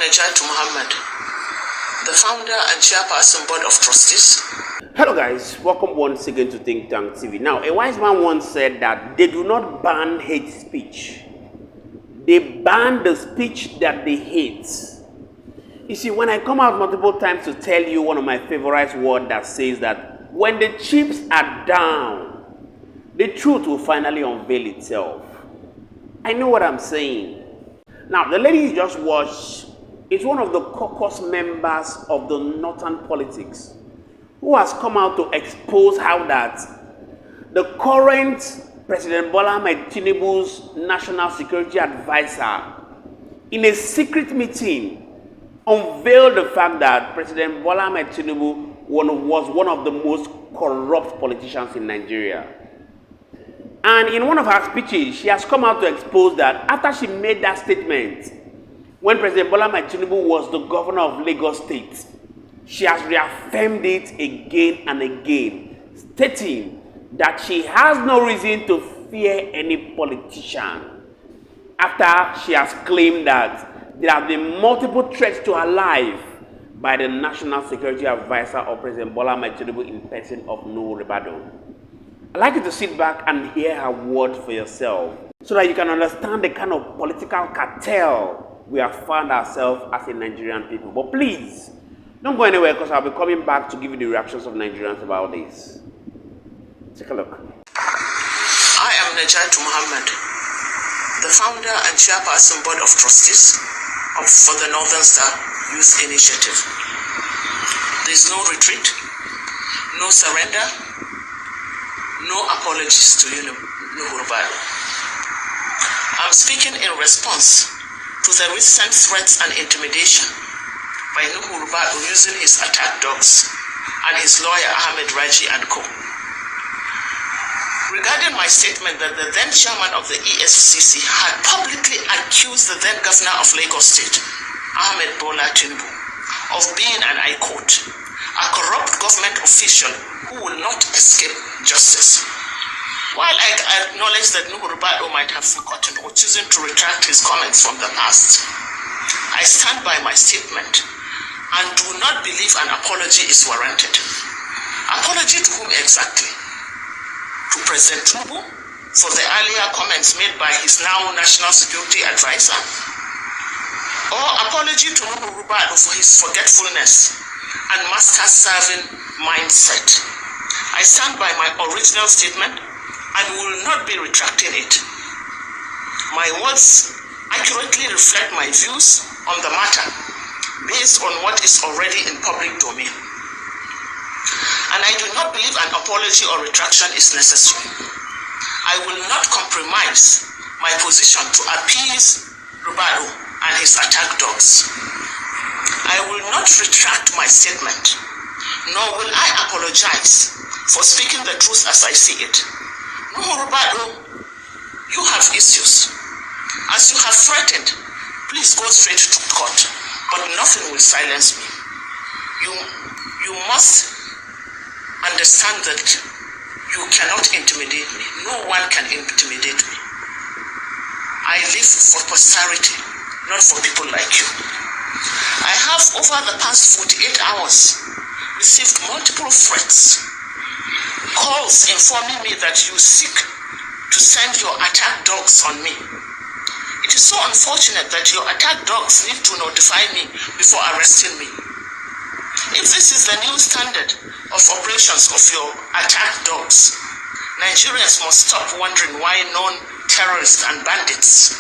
Naja'atu, the founder and chairperson board of trustees. Hello guys, welcome once again to Think Tank TV. Now, a wise man once said that they do not ban hate speech. They ban the speech that they hate. You see, when I come out multiple times to tell you one of my favorite words that says that when the chips are down, the truth will finally unveil itself. I know what I'm saying. Now, the lady you just watched is one of the caucus members of the Northern politics who has come out to expose how that the current President Bola Ahmed Tinubu's national security advisor in a secret meeting unveiled the fact that President Bola Ahmed Tinubu was one of the most corrupt politicians in Nigeria. And in one of her speeches, she has come out to expose that after she made that statement, when President Bola Ahmed Tinubu was the governor of Lagos State, she has reaffirmed it again and again, stating that she has no reason to fear any politician. After she has claimed that there have been multiple threats to her life by the National Security Advisor of President Bola Ahmed Tinubu in person of Nuhu Ribadu. I'd like you to sit back and hear her words for yourself so that you can understand the kind of political cartel we have found ourselves as a Nigerian people. But please, don't go anywhere because I'll be coming back to give you the reactions of Nigerians about this. Take a look. I am Naja'atu, the founder and chairperson board of trustees for the Northern Star Youth Initiative. There is no retreat, no surrender, no apologies to Nuhu Ribadu. I'm speaking in response to the recent threats and intimidation by Nuhu Ribadu using his attack dogs and his lawyer Ahmed Raji and co. Regarding my statement that the then chairman of the EFCC had publicly accused the then governor of Lagos State, Ahmed Bola Tinubu, of being, and I quote, a corrupt government official who will not escape justice. While I acknowledge that Nuhu Ribadu might have forgotten or chosen to retract his comments from the past, I stand by my statement and do not believe an apology is warranted. Apology to whom exactly? To President Tinubu for the earlier comments made by his now National Security Advisor? Or apology to Nuhu Ribadu for his forgetfulness and master-serving mindset? I stand by my original statement and will not be retracting it. My words accurately reflect my views on the matter based on what is already in public domain. And I do not believe an apology or retraction is necessary. I will not compromise my position to appease Ribadu and his attack dogs. I will not retract my statement, nor will I apologize for speaking the truth as I see it. Nuhu Ribadu, you have issues. As you have threatened, please go straight to court, but nothing will silence me. You must understand that you cannot intimidate me. No one can intimidate me. I live for posterity, not for people like you. I have, over the past 48 hours, received multiple threats, calls informing me that you seek to send your attack dogs on me. It is so unfortunate that your attack dogs need to notify me before arresting me. If this is the new standard of operations of your attack dogs, Nigerians must stop wondering why non-terrorists and bandits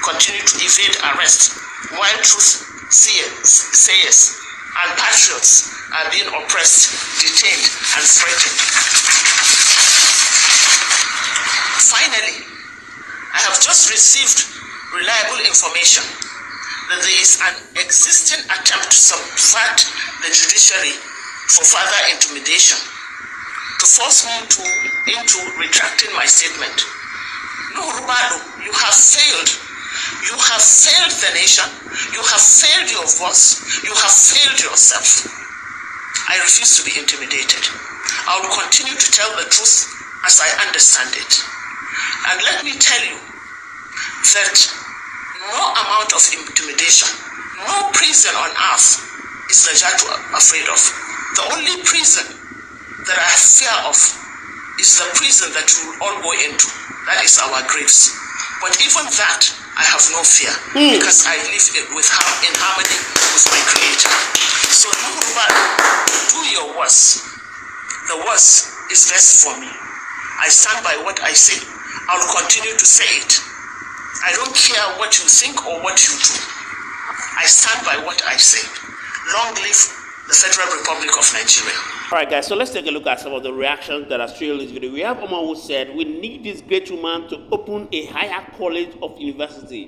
continue to evade arrest while truth sayers and patriots are being oppressed, detained, and threatened. Finally, I have just received reliable information that there is an existing attempt to subvert the judiciary for further intimidation, to force me into retracting my statement. Nuhu Ribadu, you have failed. You have failed the nation. You have failed your voice. You have failed yourself. I refuse to be intimidated. I will continue to tell the truth as I understand it. And let me tell you that no amount of intimidation, No prison on earth is naja'atu afraid of. The only prison that I fear of is the prison that we will all go into. That is our graves. But even that, I have no fear because I live in harmony with my Creator. So, Yoruba, do your worst. The worst is best for me. I stand by what I say. I will continue to say it. I don't care what you think or what you do. I stand by what I say. Long live the Federal Republic of Nigeria. All right, guys, so let's take a look at some of the reactions that are still in this video. We have Omar who said, we need this great woman to open a higher college of university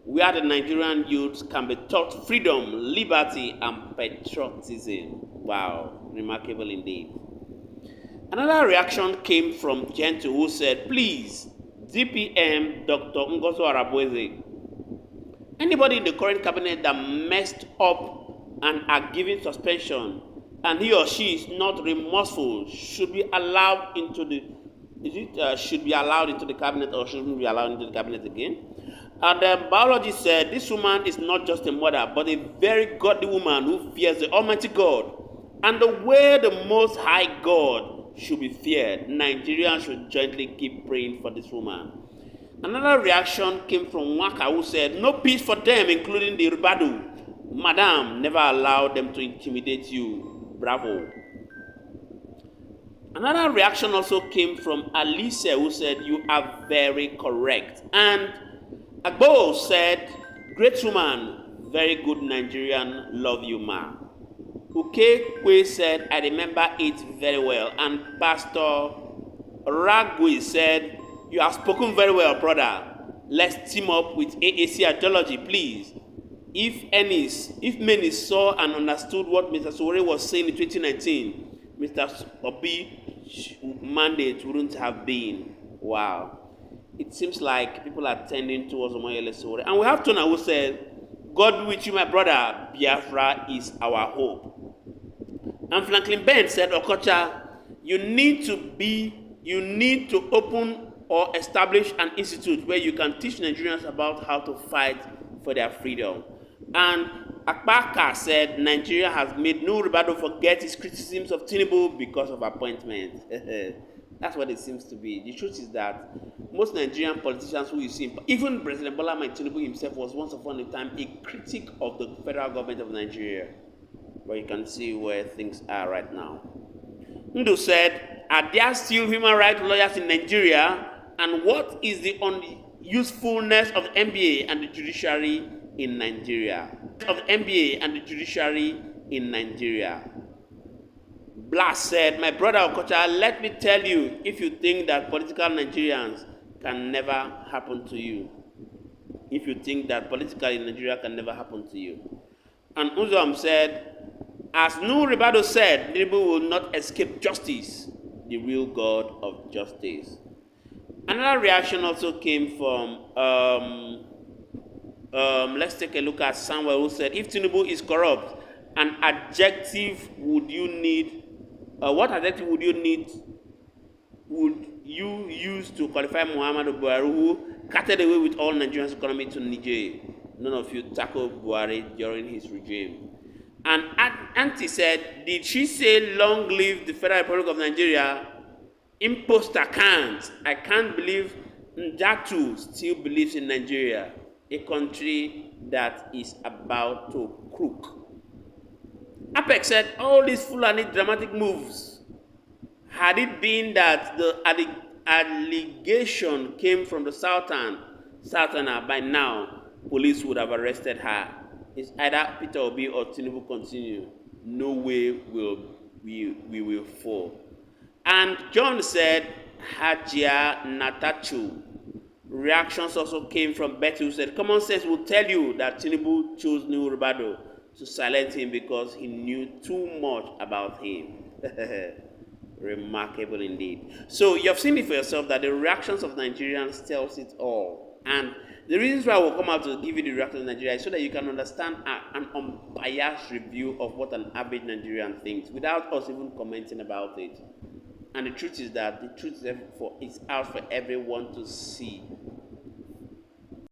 where the Nigerian youths can be taught freedom, liberty, and patriotism. Wow, remarkable indeed. Another reaction came from Ĝâñź who said, please, DPM Dr. Ngozi Arabueze, anybody in the current cabinet that messed up and are given suspension and he or she is not remorseful should be allowed into the should be allowed into the cabinet or shouldn't be allowed into the cabinet again. And the biologist said this woman is not just a mother but a very godly woman who fears the Almighty God and the way the Most High God should be feared. Nigerians should jointly keep praying for this woman. Another reaction came from Waka who said no peace for them including the Ribadu. Madam, never allow them to intimidate you. Bravo. Another reaction also came from Alice who said, you are very correct. And Agbo said, great woman, very good Nigerian, love you ma. Ukekwe said, I remember it very well. And Pastor Ragui said, you have spoken very well, brother. Let's team up with AAC ideology, please. If many saw and understood what Mr. Sowore was saying in 2019, Mr. Obi's mandate wouldn't have been. Wow. It seems like people are tending towards Omoyele Sowore. And we have Tona who said, God be with you, my brother. Biafra is our hope. And Franklin Ben said, Okocha, you need to open or establish an institute where you can teach Nigerians about how to fight for their freedom. And Ekpa said Nigeria has made no Ribado forget his criticisms of Tinubu because of appointment. That's what it seems to be. The truth is that most Nigerian politicians who you see, even President Bola Ahmed Tinubu himself was once upon a time a critic of the federal government of Nigeria. But you can see where things are right now. Ndu said, are there still human rights lawyers in Nigeria? And what is the usefulness of the NBA and the judiciary in Nigeria? Blas said, my brother Okocha, let me tell you, if you think that political Nigerians can never happen to you, if you think that political in Nigeria can never happen to you. And Uzom said, as Nu Ribado said, Tinubu will not escape justice, the real God of justice. Another reaction also came from, let's take a look at Samuel who said, if Tinubu is corrupt, an adjective would you need, what adjective would you use to qualify Muhammadu Buhari who carted away with all Nigeria's economy to Niger? None of you tackled Buhari during his regime. And Auntie said, did she say long live the Federal Republic of Nigeria? Imposter can't. I can't believe Ǹjàtù still believes in Nigeria, a country that is about to croak. Apex said all these Fulani dramatic moves, had it been that the allegation came from the Southerner, by now, police would have arrested her. It's either Peter Obi or Tinubu continue. No way we will fall. And John said, Hajia Natachu. Reactions also came from Betty who said, common sense will tell you that Tinubu chose New Ribado to silence him because he knew too much about him. Remarkable indeed. So you have seen it for yourself that the reactions of Nigerians tells it all. And the reasons why I will come out to give you the reaction of Nigeria is so that you can understand an unbiased review of what an average Nigerian thinks without us even commenting about it. And the truth is that the truth is out for everyone to see.